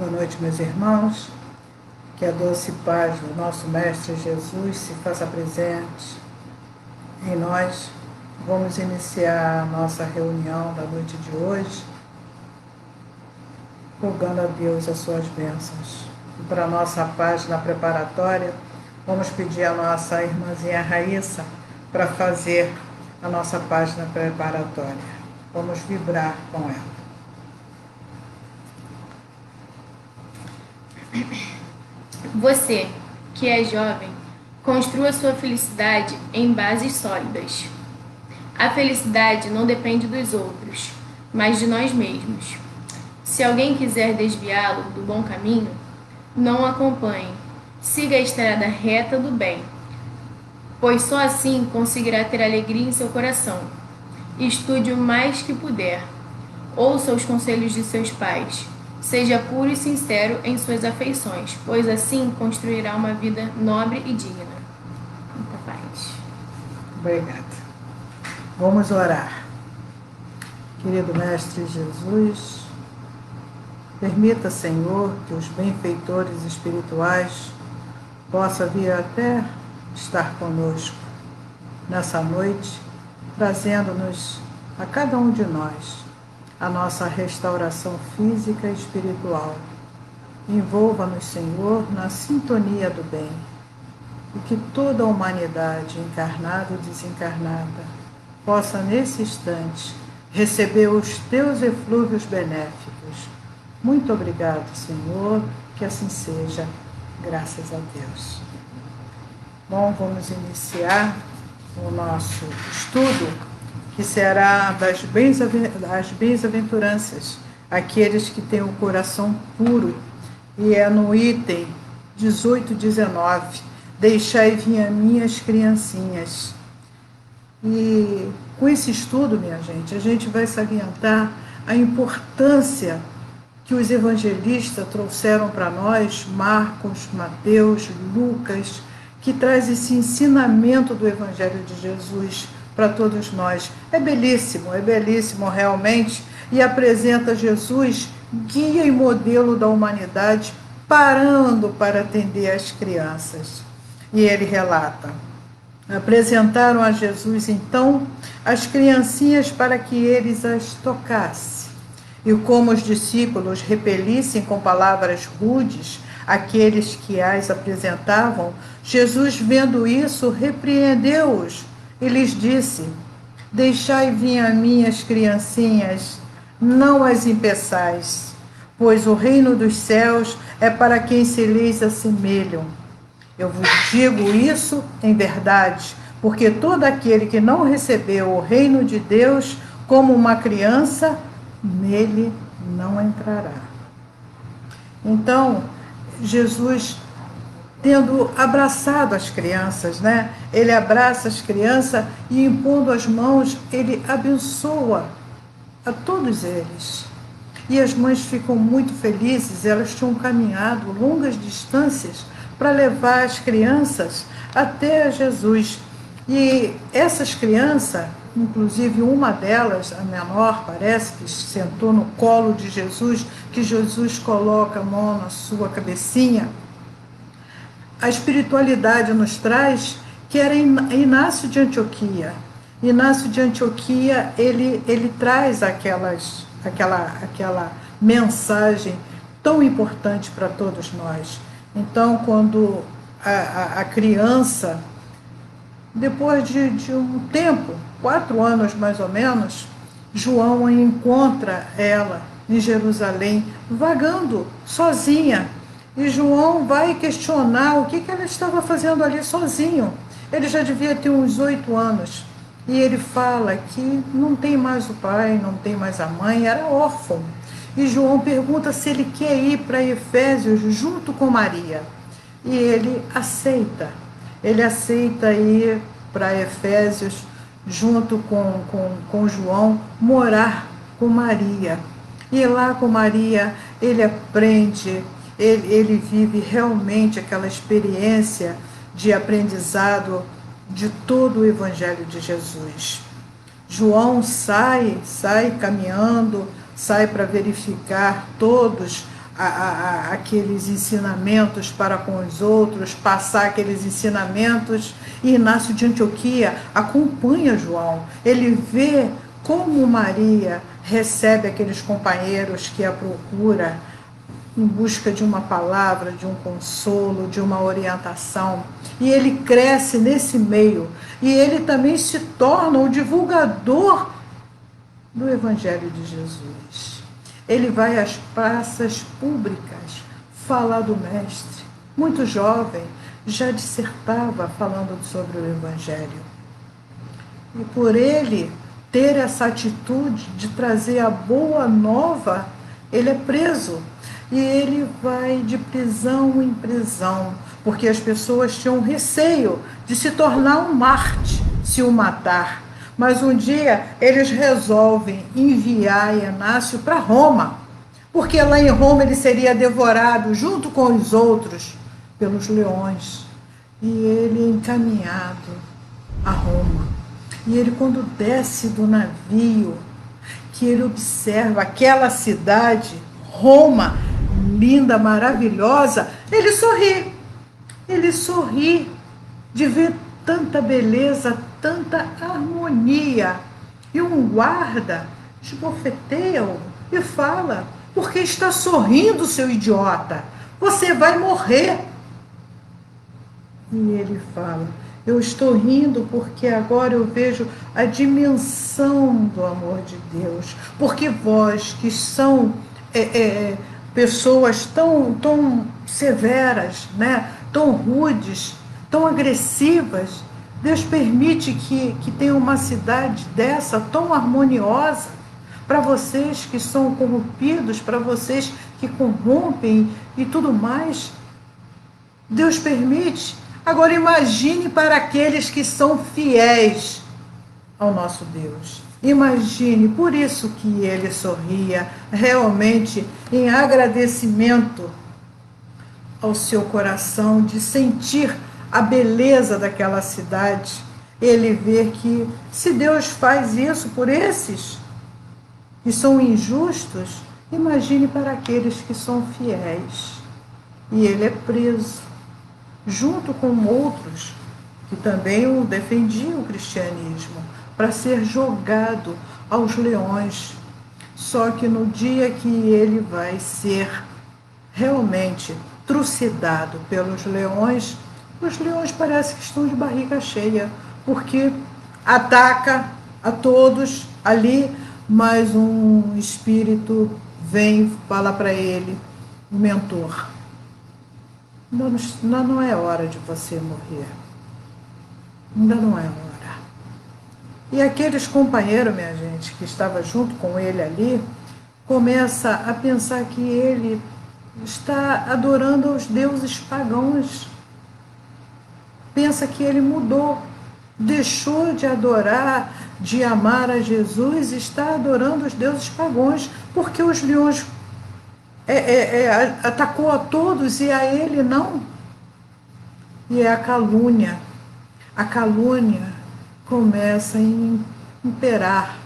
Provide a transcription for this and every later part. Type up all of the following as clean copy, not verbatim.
Boa noite, meus irmãos. Que a doce paz do nosso Mestre Jesus se faça presente em nós. Vamos iniciar a nossa reunião da noite de hoje, rogando a Deus as suas bênçãos. E para a nossa página preparatória, vamos pedir a nossa irmãzinha Raíssa para fazer a nossa página preparatória. Vamos vibrar com ela. Você, que é jovem, construa sua felicidade em bases sólidas. A felicidade não depende dos outros, mas de nós mesmos. Se alguém quiser desviá-lo do bom caminho, não o acompanhe. Siga a estrada reta do bem, pois só assim conseguirá ter alegria em seu coração. Estude o mais que puder. Ouça os conselhos de seus pais. Seja puro e sincero em suas afeições, pois assim construirá uma vida nobre e digna. Muita paz. Obrigada. Vamos orar. Querido Mestre Jesus, permita, Senhor, que os benfeitores espirituais possam vir até estar conosco nessa noite, trazendo-nos a cada um de nós a nossa restauração física e espiritual. Envolva-nos, Senhor, na sintonia do bem, e que toda a humanidade, encarnada e desencarnada, possa, nesse instante, receber os teus eflúvios benéficos. Muito obrigado, Senhor, que assim seja, graças a Deus. Bom, vamos iniciar o nosso estudo, que será das bem-aventuranças, aqueles que têm o coração puro, e é no item 18, 19, deixai vir a minhas criancinhas. E com esse estudo, minha gente, a gente vai salientar a importância que os evangelistas trouxeram para nós, Marcos, Mateus, Lucas, que traz esse ensinamento do Evangelho de Jesus para todos nós. É belíssimo realmente, e apresenta Jesus, guia e modelo da humanidade, parando para atender as crianças. E ele relata: apresentaram a Jesus, então, as criancinhas para que eles as tocassem. E como os discípulos repelissem com palavras rudes aqueles que as apresentavam, Jesus, vendo isso, repreendeu-os e lhes disse: deixai vir a mim as criancinhas, não as impeçais, pois o reino dos céus é para quem se lhes assemelham. Eu vos digo isso em verdade, porque todo aquele que não recebeu o reino de Deus como uma criança, nele não entrará. Então, Jesus, tendo abraçado as crianças, né? Ele abraça as crianças e, impondo as mãos, ele abençoa a todos eles. E as mães ficam muito felizes, elas tinham caminhado longas distâncias para levar as crianças até Jesus. E essas crianças, inclusive uma delas, a menor, parece que sentou no colo de Jesus, que Jesus coloca a mão na sua cabecinha. A espiritualidade nos traz que era Inácio de Antioquia. Inácio de Antioquia, ele traz aquela mensagem tão importante para todos nós. Então, quando a criança, depois de um tempo, 4 anos mais ou menos, João encontra ela em Jerusalém, vagando sozinha. E João vai questionar o que ela estava fazendo ali sozinho. Ele já devia ter uns 8 anos. E ele fala que não tem mais o pai, não tem mais a mãe, era órfão. E João pergunta se ele quer ir para Efésios junto com Maria. E ele aceita. Ele aceita ir para Efésios junto com João, morar com Maria. E lá com Maria ele aprende, ele vive realmente aquela experiência de aprendizado de todo o Evangelho de Jesus. João sai caminhando, sai para verificar todos aqueles ensinamentos para com os outros, passar aqueles ensinamentos. E Inácio de Antioquia acompanha João. Ele vê como Maria recebe aqueles companheiros que a procura em busca de uma palavra, de um consolo, de uma orientação. E ele cresce nesse meio. E ele também se torna o divulgador do Evangelho de Jesus. Ele vai às praças públicas falar do Mestre. Muito jovem, já dissertava falando sobre o Evangelho. E por ele ter essa atitude de trazer a boa nova, ele é preso. E ele vai de prisão em prisão, porque as pessoas tinham receio de se tornar um Marte, se o matar. Mas um dia eles resolvem enviar Inácio para Roma, porque lá em Roma ele seria devorado junto com os outros pelos leões. E ele é encaminhado a Roma. E ele, quando desce do navio, que ele observa aquela cidade, Roma, linda, maravilhosa, ele sorri. Ele sorri de ver tanta beleza, tanta harmonia. E um guarda esbofeteia-o e fala: por que está sorrindo, seu idiota? Você vai morrer. E ele fala: eu estou rindo porque agora eu vejo a dimensão do amor de Deus. Porque vós, que são pessoas tão severas, né? Tão rudes, tão agressivas, Deus permite que tenha uma cidade dessa tão harmoniosa para vocês que são corrompidos, para vocês que corrompem e tudo mais. Deus permite. Agora imagine para aqueles que são fiéis ao nosso Deus. Imagine, por isso que ele sorria, realmente em agradecimento ao seu coração, de sentir a beleza daquela cidade. Ele vê que se Deus faz isso por esses que são injustos, imagine para aqueles que são fiéis. E ele é preso, junto com outros que também o defendiam o cristianismo, para ser jogado aos leões. Só que no dia que ele vai ser realmente trucidado pelos leões, os leões parece que estão de barriga cheia, porque ataca a todos ali, mas um espírito vem falar para ele, o mentor: ainda não é hora de você morrer. Ainda não é hora. E aqueles companheiros, minha gente, que estava junto com ele ali, começa a pensar que ele está adorando aos deuses pagãos. Pensa que ele mudou, deixou de adorar, de amar a Jesus, e está adorando os deuses pagãos, porque os leões atacou a todos e a ele não. E é a calúnia. A calúnia começa a imperar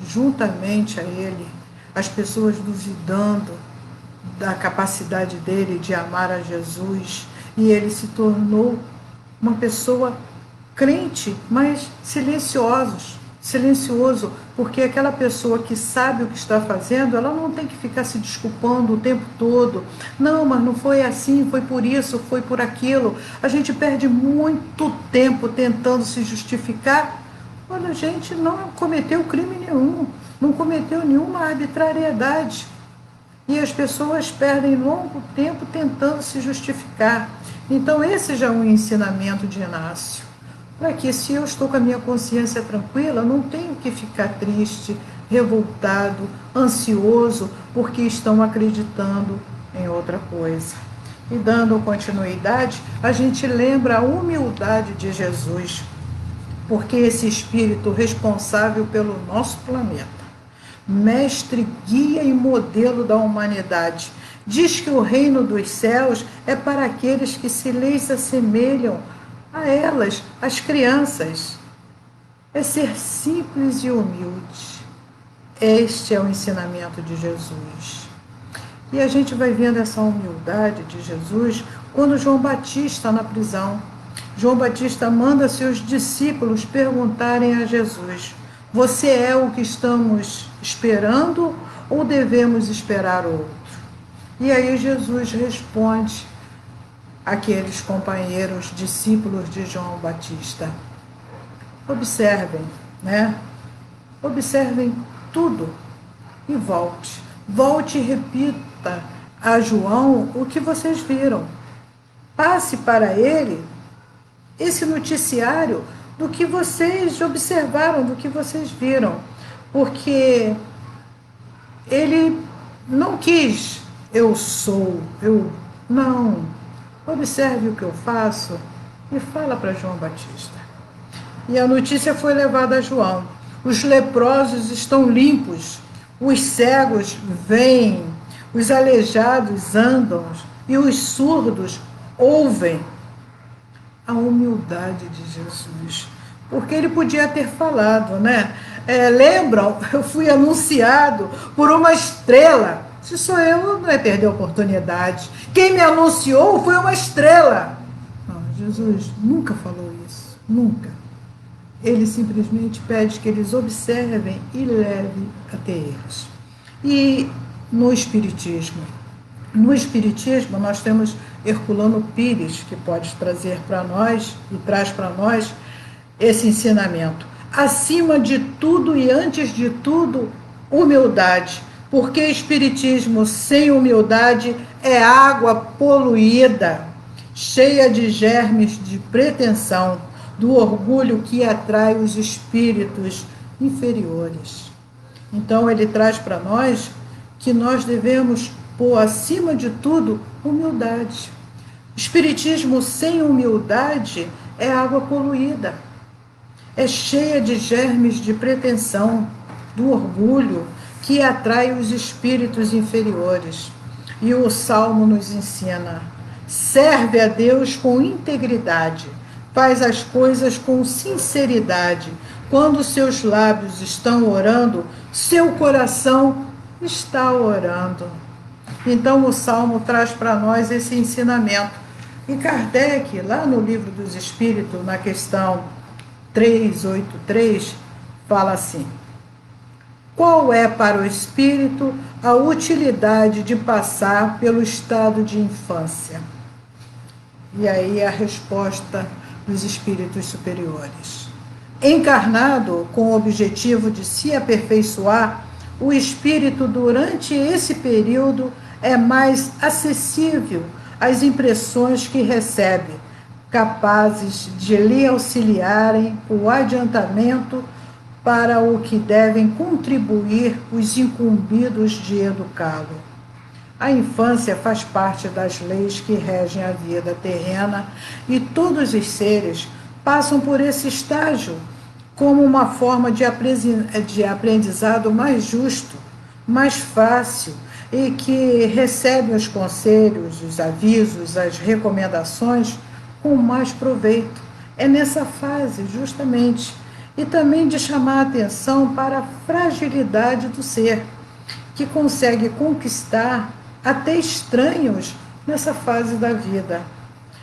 juntamente a ele, as pessoas duvidando da capacidade dele de amar a Jesus, e ele se tornou uma pessoa crente, mas silencioso, porque aquela pessoa que sabe o que está fazendo, ela não tem que ficar se desculpando o tempo todo. Não, mas não foi assim, foi por isso, foi por aquilo. A gente perde muito tempo tentando se justificar quando a gente não cometeu crime nenhum, não cometeu nenhuma arbitrariedade. E as pessoas perdem longo tempo tentando se justificar. Então esse já é um ensinamento de Inácio. Para que, se eu estou com a minha consciência tranquila, eu não tenho que ficar triste, revoltado, ansioso, porque estão acreditando em outra coisa. E dando continuidade, a gente lembra a humildade de Jesus, porque esse espírito responsável pelo nosso planeta, mestre, guia e modelo da humanidade, diz que o reino dos céus é para aqueles que se lhes assemelham a elas, as crianças. É ser simples e humilde. Este é o ensinamento de Jesus. E a gente vai vendo essa humildade de Jesus quando João Batista na prisão. João Batista manda seus discípulos perguntarem a Jesus: você é o que estamos esperando ou devemos esperar outro? E aí Jesus responde àqueles companheiros, discípulos de João Batista: observem, né? Observem tudo e volte. Volte e repita a João o que vocês viram. Passe para ele esse noticiário do que vocês observaram, do que vocês viram. Porque ele não quis, eu sou, eu não. Observe o que eu faço e fala para João Batista. E a notícia foi levada a João. Os leprosos estão limpos, os cegos veem, os aleijados andam e os surdos ouvem. A humildade de Jesus, porque ele podia ter falado, né? Lembram, eu fui anunciado por uma estrela. Se sou eu, não é perder a oportunidade. Quem me anunciou foi uma estrela. Não, Jesus nunca falou isso, nunca. Ele simplesmente pede que eles observem e levem até eles. E no Espiritismo? No Espiritismo, nós temos Herculano Pires, que pode trazer para nós, e traz para nós, esse ensinamento. Acima de tudo e antes de tudo, humildade. Porque Espiritismo sem humildade é água poluída, cheia de germes de pretensão, do orgulho que atrai os espíritos inferiores. Então, ele traz para nós que nós devemos pôr acima de tudo humildade. Espiritismo sem humildade é água poluída, é cheia de germes de pretensão, do orgulho que atrai os espíritos inferiores. E o Salmo nos ensina: serve a Deus com integridade, faz as coisas com sinceridade. Quando seus lábios estão orando, seu coração está orando. Então o Salmo traz para nós esse ensinamento. E Kardec, lá no Livro dos Espíritos, na questão 383, fala assim: qual é para o espírito a utilidade de passar pelo estado de infância? E aí a resposta dos espíritos superiores: encarnado com o objetivo de se aperfeiçoar, o espírito durante esse período é mais acessível às impressões que recebe, capazes de lhe auxiliarem o adiantamento para o que devem contribuir os incumbidos de educá-lo. A infância faz parte das leis que regem a vida terrena e todos os seres passam por esse estágio como uma forma de aprendizado mais justo, mais fácil e que recebem os conselhos, os avisos, as recomendações com mais proveito. É nessa fase, justamente, e também de chamar a atenção para a fragilidade do ser, que consegue conquistar até estranhos nessa fase da vida.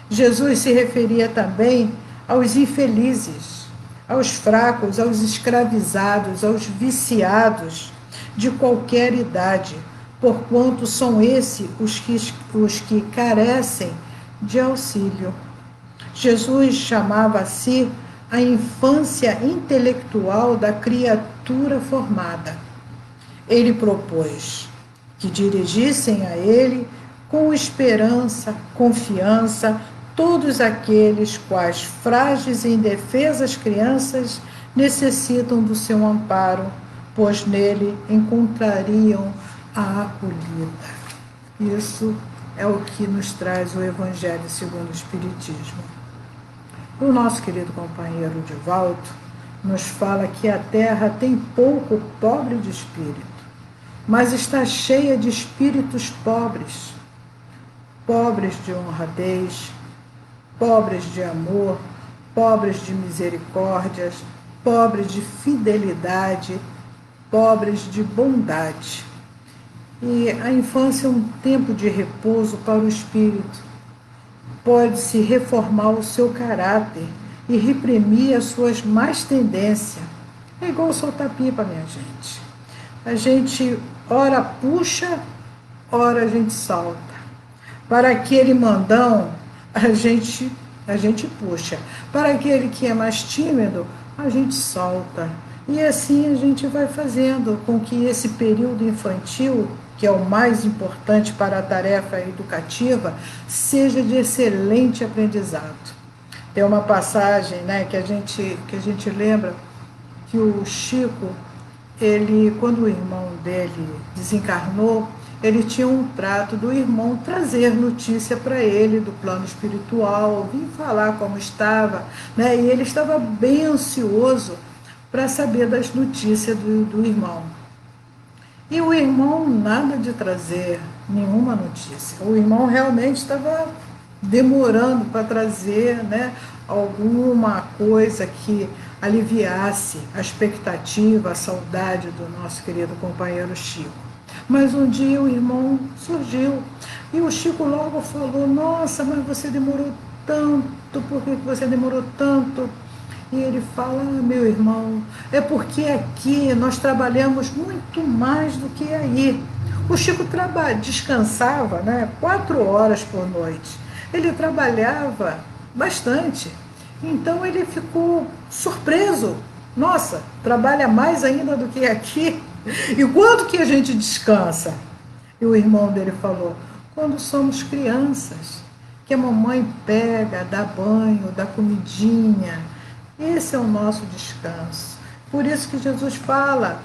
Jesus se referia também aos infelizes, aos fracos, aos escravizados, aos viciados de qualquer idade, porquanto são esses os que carecem de auxílio. Jesus chamava a si a infância intelectual da criatura formada. Ele propôs que dirigissem a ele com esperança, confiança, todos aqueles quais frágeis e indefesas crianças necessitam do seu amparo, pois nele encontrariam a acolhida. Isso é o que nos traz o Evangelho segundo o Espiritismo. O nosso querido companheiro Divaldo nos fala que a terra tem pouco pobre de espírito, mas está cheia de espíritos pobres, pobres de honradez, pobres de amor, pobres de misericórdias, pobres de fidelidade, pobres de bondade. E a infância é um tempo de repouso para o espírito. Pode-se reformar o seu caráter e reprimir as suas más tendências. É igual soltar pipa, minha gente. A gente ora puxa, ora a gente salta. Para aquele mandão, a gente puxa. Para aquele que é mais tímido, a gente solta. E assim a gente vai fazendo com que esse período infantil, que é o mais importante para a tarefa educativa, seja de excelente aprendizado. Tem uma passagem, né, que a gente lembra que o Chico, ele, quando o irmão dele desencarnou, ele tinha um trato do irmão trazer notícia para ele do plano espiritual, vir falar como estava, né? E ele estava bem ansioso para saber das notícias do irmão. E o irmão nada de trazer nenhuma notícia. O irmão realmente estava demorando para trazer, né, alguma coisa que aliviasse a expectativa, a saudade do nosso querido companheiro Chico. Mas um dia o irmão surgiu e o Chico logo falou: nossa, mas você demorou tanto, por que você demorou tanto? E ele fala: meu irmão, é porque aqui nós trabalhamos muito mais do que aí. O Chico descansava, né, 4 horas por noite. Ele trabalhava bastante. Então ele ficou surpreso. Nossa, trabalha mais ainda do que aqui. E quando que a gente descansa? E o irmão dele falou: quando somos crianças, que a mamãe pega, dá banho, dá comidinha. Esse é o nosso descanso. Por isso que Jesus fala: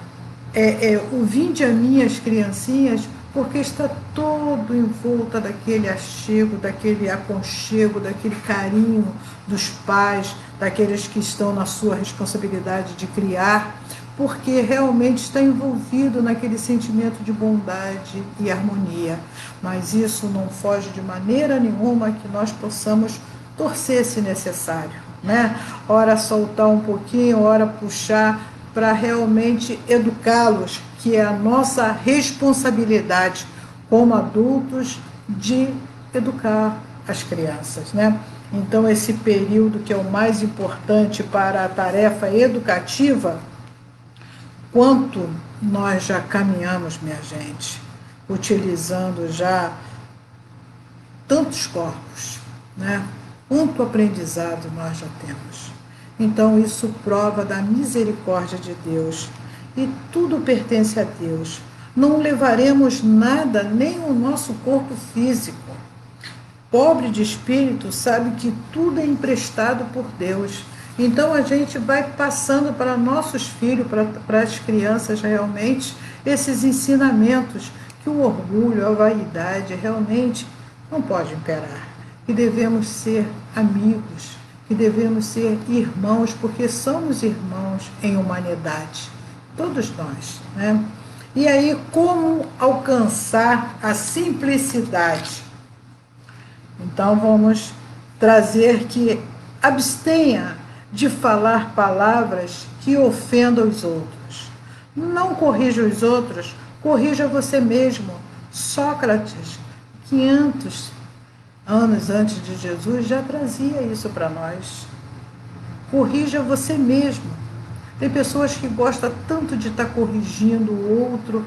o vinde a mim as criancinhas, porque está todo em volta daquele achego, daquele aconchego, daquele carinho dos pais, daqueles que estão na sua responsabilidade de criar, porque realmente está envolvido naquele sentimento de bondade e harmonia. Mas isso não foge de maneira nenhuma que nós possamos torcer se necessário, né? Ora soltar um pouquinho, ora puxar, para realmente educá-los, que é a nossa responsabilidade como adultos de educar as crianças, né? Então, esse período que é o mais importante para a tarefa educativa, quanto nós já caminhamos, minha gente, utilizando já tantos corpos, né? Quanto aprendizado nós já temos. Então, isso prova da misericórdia de Deus. E tudo pertence a Deus. Não levaremos nada, nem o nosso corpo físico. Pobre de espírito sabe que tudo é emprestado por Deus. Então, a gente vai passando para nossos filhos, para as crianças realmente, esses ensinamentos, que o orgulho, a vaidade realmente não pode imperar. Que devemos ser amigos, que devemos ser irmãos, porque somos irmãos em humanidade, todos nós, né? E aí, como alcançar a simplicidade? Então, vamos trazer que abstenha de falar palavras que ofendam os outros. Não corrija os outros, corrija você mesmo. Sócrates, 500 anos antes de Jesus, já trazia isso para nós. Corrija você mesmo. Tem pessoas que gostam tanto de estar corrigindo o outro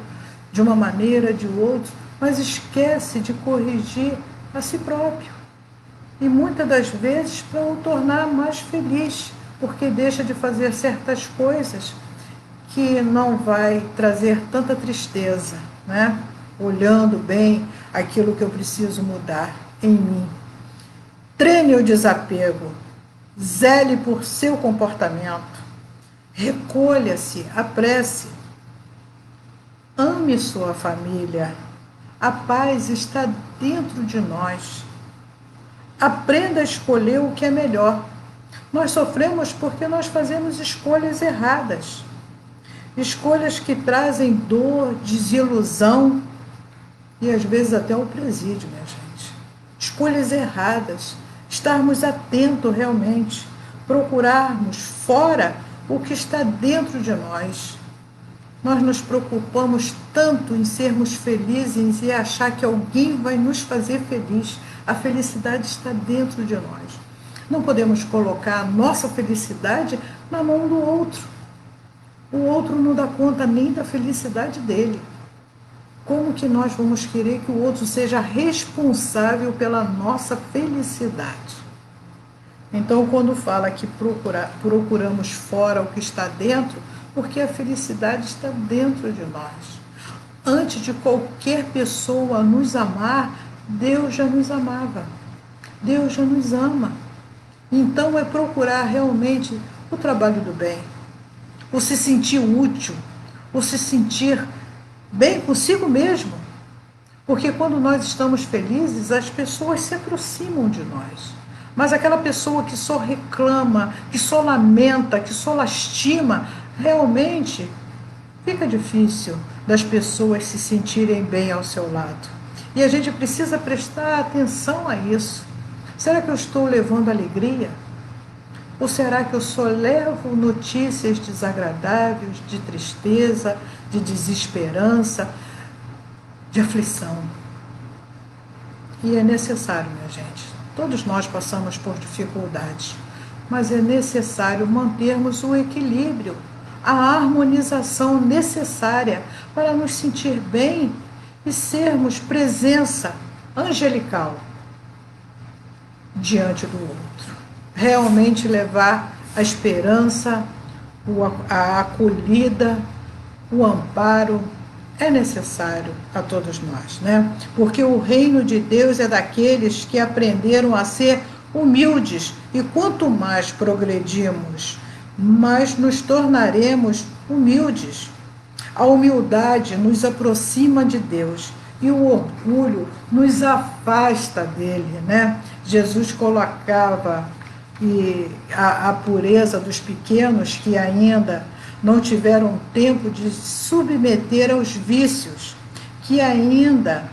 de uma maneira, de outro, mas esquece de corrigir a si próprio. E muitas das vezes para o tornar mais feliz, porque deixa de fazer certas coisas que não vai trazer tanta tristeza, né? Olhando bem aquilo que eu preciso mudar em mim. Treine o desapego, zele por seu comportamento, recolha-se, apresse, ame sua família, a paz está dentro de nós. Aprenda a escolher o que é melhor. Nós sofremos porque nós fazemos escolhas erradas, escolhas que trazem dor, desilusão e às vezes até o presídio, minha gente. Escolhas erradas, estarmos atentos realmente, procurarmos fora o que está dentro de nós. Nós nos preocupamos tanto em sermos felizes e achar que alguém vai nos fazer feliz. A felicidade está dentro de nós. Não podemos colocar a nossa felicidade na mão do outro. O outro não dá conta nem da felicidade dele. Como que nós vamos querer que o outro seja responsável pela nossa felicidade? Então, quando fala que procuramos fora o que está dentro, porque a felicidade está dentro de nós. Antes de qualquer pessoa nos amar, Deus já nos amava. Deus já nos ama. Então, é procurar realmente o trabalho do bem, o se sentir útil, o se sentir bem consigo mesmo. Porque quando nós estamos felizes, as pessoas se aproximam de nós. Mas aquela pessoa que só reclama, que só lamenta, que só lastima, realmente fica difícil das pessoas se sentirem bem ao seu lado. E a gente precisa prestar atenção a isso. Será que eu estou levando alegria? Ou será que eu só levo notícias desagradáveis, de tristeza, de desesperança, de aflição? E é necessário, minha gente. Todos nós passamos por dificuldades, mas é necessário mantermos o equilíbrio, a harmonização necessária para nos sentir bem e sermos presença angelical diante do outro. Realmente levar a esperança, a acolhida, o amparo é necessário a todos nós, né? Porque o reino de Deus é daqueles que aprenderam a ser humildes, e quanto mais progredimos, mais nos tornaremos humildes. A humildade nos aproxima de Deus e o orgulho nos afasta dele, né? Jesus colocava a pureza dos pequenos que ainda não tiveram tempo de submeter aos vícios, que ainda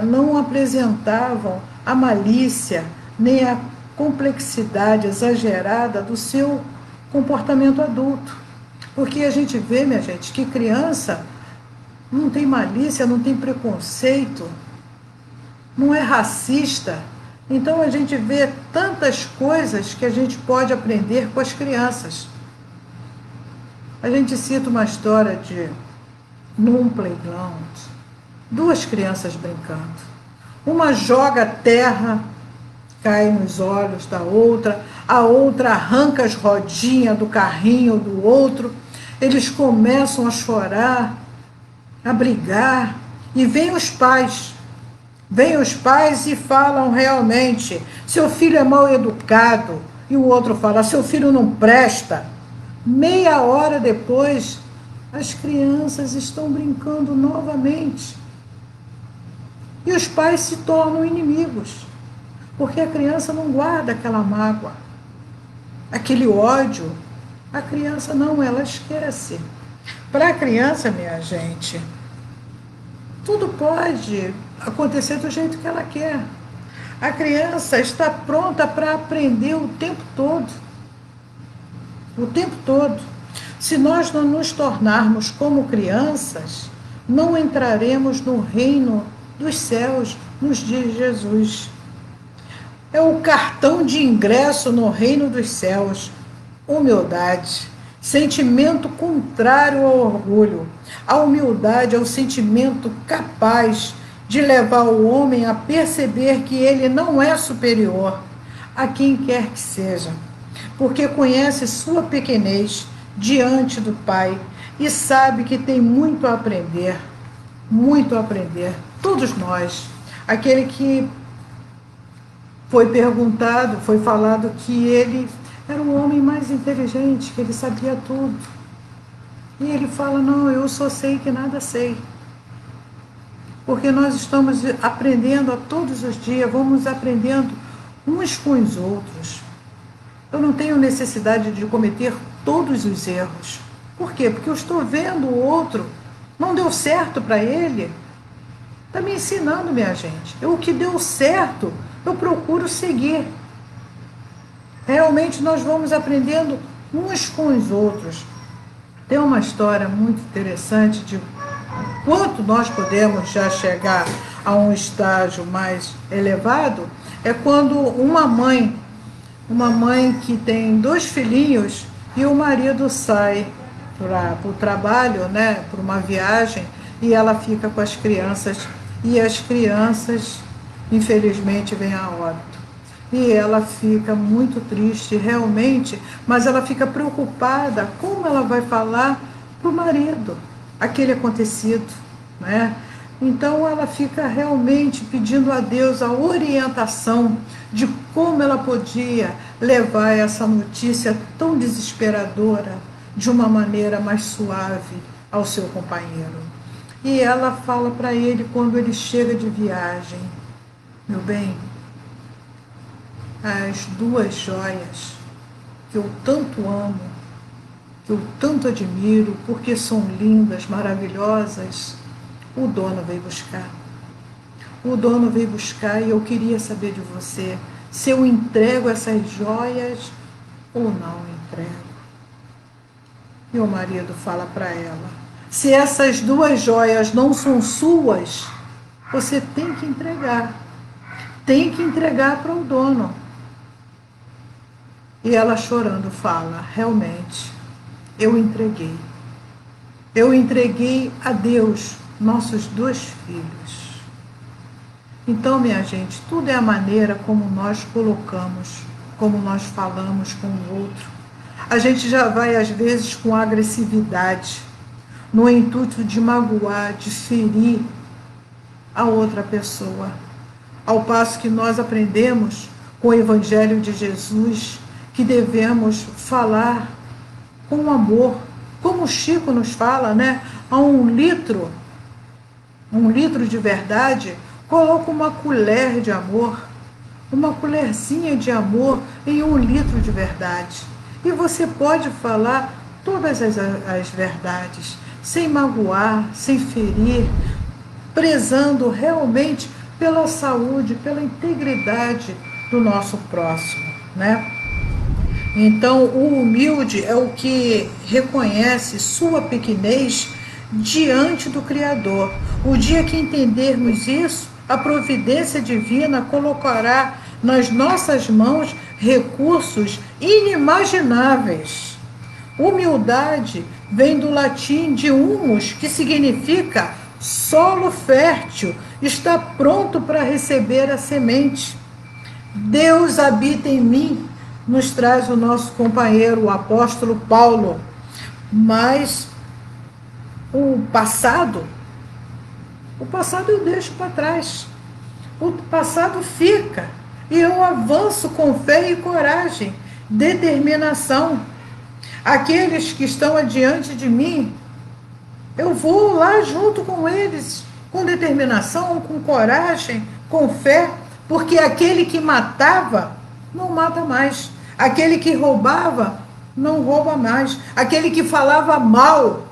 não apresentavam a malícia nem a complexidade exagerada do seu comportamento adulto. Porque a gente vê, minha gente, que criança não tem malícia, não tem preconceito, não é racista. Então a gente vê tantas coisas que a gente pode aprender com as crianças. A gente cita uma história num playground, duas crianças brincando. Uma joga terra, cai nos olhos da outra, a outra arranca as rodinhas do carrinho do outro, eles começam a chorar, a brigar, e vêm os pais e falam realmente, seu filho é mal educado, e o outro fala, seu filho não presta. Meia hora depois, as crianças estão brincando novamente. E os pais se tornam inimigos, porque a criança não guarda aquela mágoa, aquele ódio. A criança não, ela esquece. Para a criança, minha gente, tudo pode acontecer do jeito que ela quer. A criança está pronta para aprender o tempo todo. O tempo todo. Se nós não nos tornarmos como crianças, não entraremos no reino dos céus nos dias de Jesus. É o cartão de ingresso no reino dos céus. Humildade, sentimento contrário ao orgulho. A humildade é o sentimento capaz de levar o homem a perceber que ele não é superior a quem quer que seja, porque conhece sua pequenez diante do Pai e sabe que tem muito a aprender, todos nós. Aquele que foi perguntado, foi falado que ele era o homem mais inteligente, que ele sabia tudo. E ele fala, não, eu só sei que nada sei. Porque nós estamos aprendendo a todos os dias, vamos aprendendo uns com os outros. Eu não tenho necessidade de cometer todos os erros. Por quê? Porque eu estou vendo o outro, não deu certo para ele, está me ensinando, minha gente. O que deu certo, eu procuro seguir. Realmente nós vamos aprendendo uns com os outros. Tem uma história muito interessante de quanto nós podemos já chegar a um estágio mais elevado, é quando uma mãe que tem 2 filhinhos e o marido sai para o trabalho, né, para uma viagem, e ela fica com as crianças, e as crianças, infelizmente, vêm a óbito. E ela fica muito triste, realmente, mas ela fica preocupada como ela vai falar para o marido aquele acontecido, né? Então ela fica realmente pedindo a Deus a orientação de como ela podia levar essa notícia tão desesperadora de uma maneira mais suave ao seu companheiro. E ela fala para ele quando ele chega de viagem: meu bem, as 2 joias que eu tanto amo, que eu tanto admiro, porque são lindas, maravilhosas, o dono veio buscar. O dono veio buscar e eu queria saber de você se eu entrego essas joias ou não entrego. E o marido fala para ela: se essas 2 joias não são suas, você tem que entregar. Tem que entregar para o dono. E ela chorando fala: realmente, eu entreguei. Eu entreguei a Deus nossos 2 filhos. Então, minha gente, tudo é a maneira como nós colocamos, como nós falamos com o outro. A gente já vai, às vezes, com agressividade, no intuito de magoar, de ferir a outra pessoa. Ao passo que nós aprendemos com o Evangelho de Jesus que devemos falar com amor, como o Chico nos fala, né? A 1 litro de verdade, coloca uma colher de amor, uma colherzinha de amor em 1 litro de verdade. E você pode falar todas as verdades, sem magoar, sem ferir, prezando realmente pela saúde, pela integridade do nosso próximo, né? Então, o humilde é o que reconhece sua pequenez diante do Criador. O dia que entendermos isso, a providência divina colocará nas nossas mãos recursos inimagináveis. Humildade vem do latim de humus, que significa solo fértil, está pronto para receber a semente. Deus habita em mim, nos traz o nosso companheiro, o apóstolo Paulo. Mas o passado eu deixo para trás. O passado fica. E eu avanço com fé e coragem, determinação. Aqueles que estão adiante de mim, eu vou lá junto com eles, com determinação, com coragem, com fé, porque aquele que matava, não mata mais. Aquele que roubava, não rouba mais. Aquele que falava mal,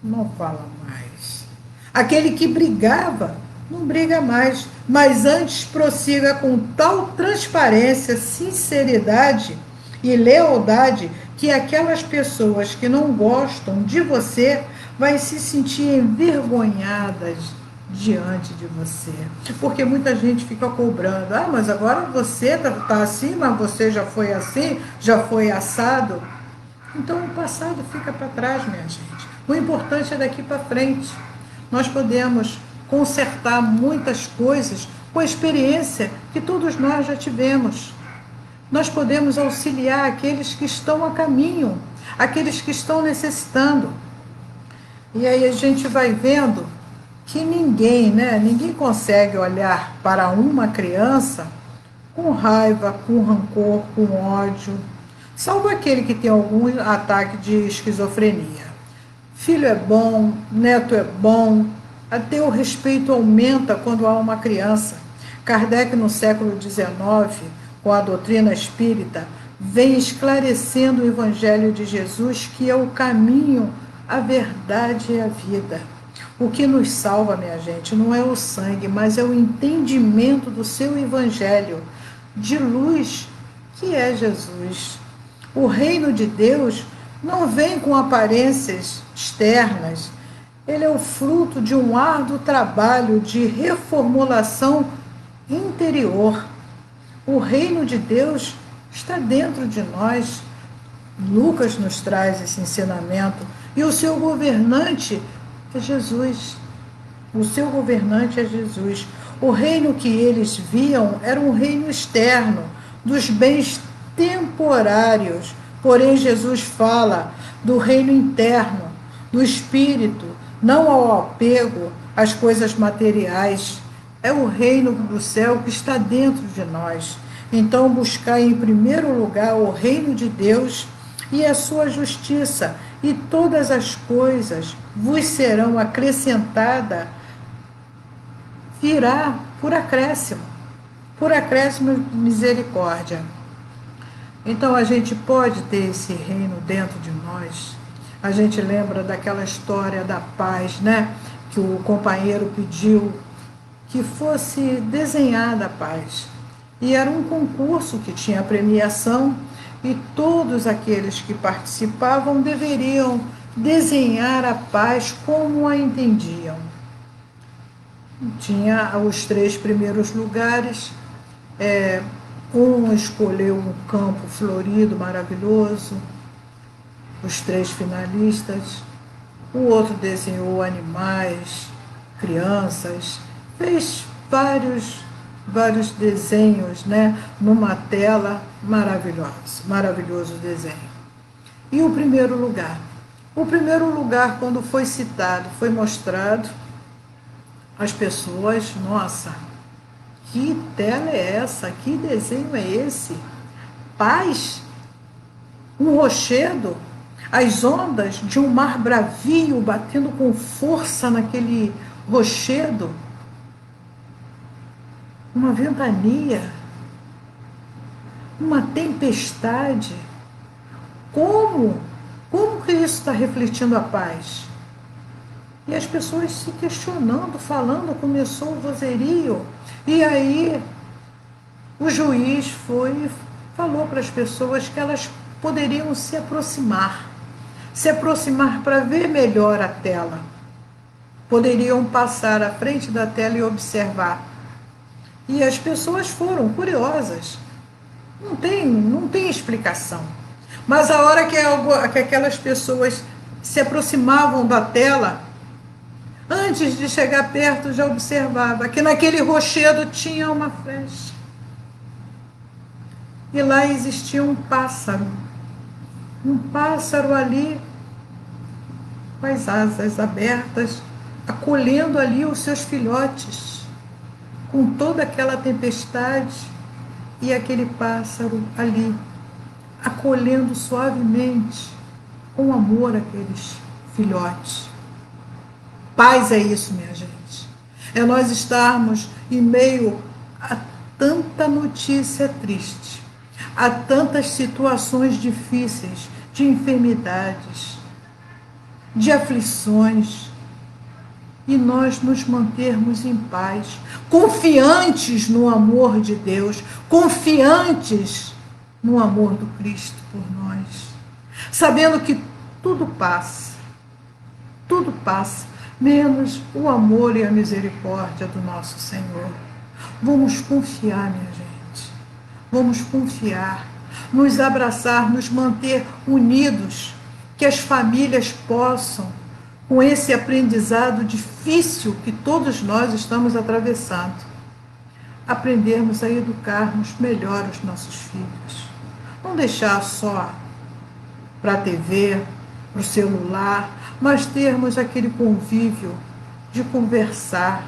não fala mais. Aquele que brigava, não briga mais. Mas antes prossiga com tal transparência, sinceridade e lealdade que aquelas pessoas que não gostam de você vai se sentir envergonhadas diante de você. Porque muita gente fica cobrando: ah, mas agora você tá assim, mas você já foi assim, já foi assado. Então o passado fica para trás, minha gente. O importante é daqui para frente. Nós podemos consertar muitas coisas com a experiência que todos nós já tivemos. Nós podemos auxiliar aqueles que estão a caminho, aqueles que estão necessitando. E aí a gente vai vendo que ninguém consegue olhar para uma criança com raiva, com rancor, com ódio, salvo aquele que tem algum ataque de esquizofrenia. Filho é bom, neto é bom, até o respeito aumenta quando há uma criança. Kardec, no século XIX, com a doutrina espírita, vem esclarecendo o Evangelho de Jesus, que é o caminho, a verdade e a vida. O que nos salva, minha gente, não é o sangue, mas é o entendimento do seu Evangelho de luz, que é Jesus. O reino de Deus não vem com aparências externas. Ele é o fruto de um árduo trabalho de reformulação interior. O reino de Deus está dentro de nós. Lucas nos traz esse ensinamento. E o seu governante é Jesus. O seu governante é Jesus. O reino que eles viam era um reino externo, dos bens temporários. Porém, Jesus fala do reino interno, do espírito, não ao apego às coisas materiais. É o reino do céu que está dentro de nós. Então, buscar em primeiro lugar o reino de Deus e a sua justiça, e todas as coisas vos serão acrescentadas, virá por acréscimo de misericórdia. Então a gente pode ter esse reino dentro de nós. A gente lembra daquela história da paz, né? Que o companheiro pediu que fosse desenhada a paz. E era um concurso que tinha premiação e todos aqueles que participavam deveriam desenhar a paz como a entendiam. Tinha os 3 primeiros lugares, um escolheu um campo florido, maravilhoso, os 3 finalistas, o outro desenhou animais, crianças, fez vários desenhos, né, numa tela maravilhosa, maravilhoso desenho. E o primeiro lugar? O primeiro lugar, quando foi citado, foi mostrado, as pessoas, nossa, que tela é essa? Que desenho é esse? Paz? Um rochedo? As ondas de um mar bravio batendo com força naquele rochedo? Uma ventania? Uma tempestade? Como? Como que isso está refletindo a paz? E as pessoas se questionando, falando, começou o vozerio. E aí o juiz foi e falou para as pessoas que elas poderiam se aproximar para ver melhor a tela. Poderiam passar à frente da tela e observar. E as pessoas foram curiosas. Não tem explicação. Mas a hora que aquelas pessoas se aproximavam da tela, antes de chegar perto, já observava que naquele rochedo tinha uma flecha. E lá existia um pássaro. Um pássaro ali, com as asas abertas, acolhendo ali os seus filhotes, com toda aquela tempestade, e aquele pássaro ali, acolhendo suavemente, com amor, aqueles filhotes. Paz é isso, minha gente. É nós estarmos em meio a tanta notícia triste, a tantas situações difíceis, de enfermidades, de aflições, e nós nos mantermos em paz, confiantes no amor de Deus, confiantes no amor do Cristo por nós, sabendo que tudo passa, menos o amor e a misericórdia do nosso Senhor. Vamos confiar, minha gente. Vamos confiar, nos abraçar, nos manter unidos, que as famílias possam, com esse aprendizado difícil que todos nós estamos atravessando, aprendermos a educarmos melhor os nossos filhos. Não deixar só para a TV, para o celular, mas termos aquele convívio de conversar,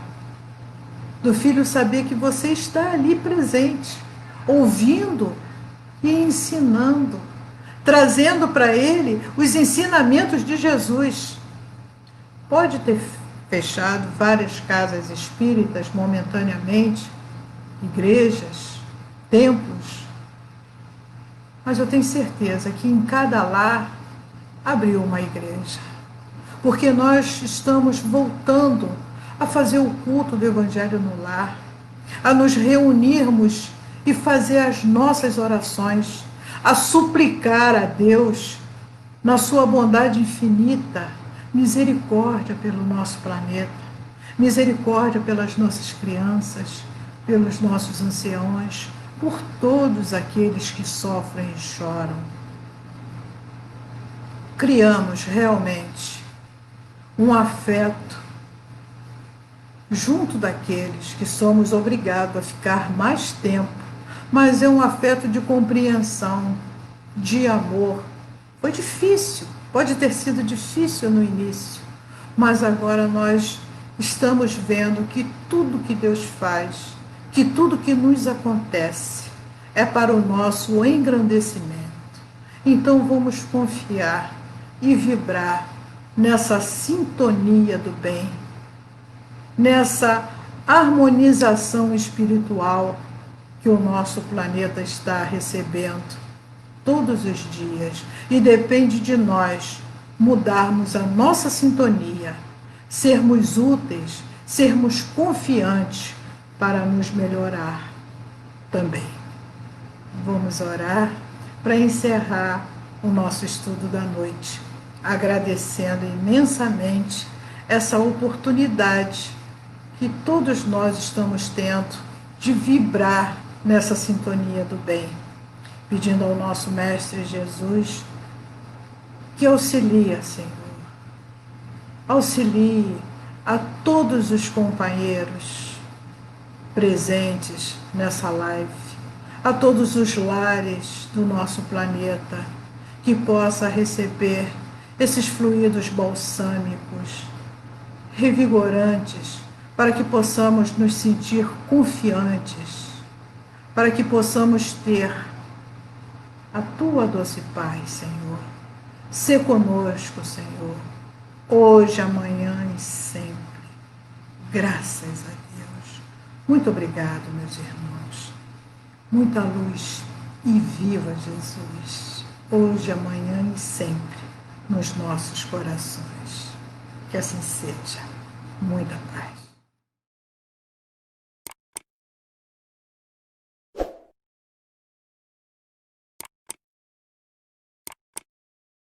do filho saber que você está ali presente, ouvindo e ensinando, trazendo para ele os ensinamentos de Jesus. Pode ter fechado várias casas espíritas momentaneamente, igrejas, templos, mas eu tenho certeza que em cada lar abriu uma igreja, porque nós estamos voltando a fazer o culto do Evangelho no lar, a nos reunirmos e fazer as nossas orações, a suplicar a Deus na sua bondade infinita, misericórdia pelo nosso planeta, misericórdia pelas nossas crianças, pelos nossos anciãos, por todos aqueles que sofrem e choram. Criamos realmente um afeto junto daqueles que somos obrigados a ficar mais tempo, mas é um afeto de compreensão, de amor. Foi difícil, pode ter sido difícil no início, mas agora nós estamos vendo que tudo que Deus faz, que tudo que nos acontece é para o nosso engrandecimento. Então vamos confiar e vibrar nessa sintonia do bem, nessa harmonização espiritual que o nosso planeta está recebendo todos os dias. E depende de nós mudarmos a nossa sintonia, sermos úteis, sermos confiantes para nos melhorar também. Vamos orar para encerrar o nosso estudo da noite, agradecendo imensamente essa oportunidade que todos nós estamos tendo de vibrar nessa sintonia do bem, pedindo ao nosso Mestre Jesus que auxilie, Senhor, auxilie a todos os companheiros presentes nessa live, a todos os lares do nosso planeta, que possa receber esses fluidos balsâmicos, revigorantes, para que possamos nos sentir confiantes, para que possamos ter a Tua doce paz, Senhor. Sê conosco, Senhor, hoje, amanhã e sempre. Graças a Deus. Muito obrigado, meus irmãos. Muita luz e viva Jesus, hoje, amanhã e sempre, nos nossos corações. Que assim seja. Muita paz.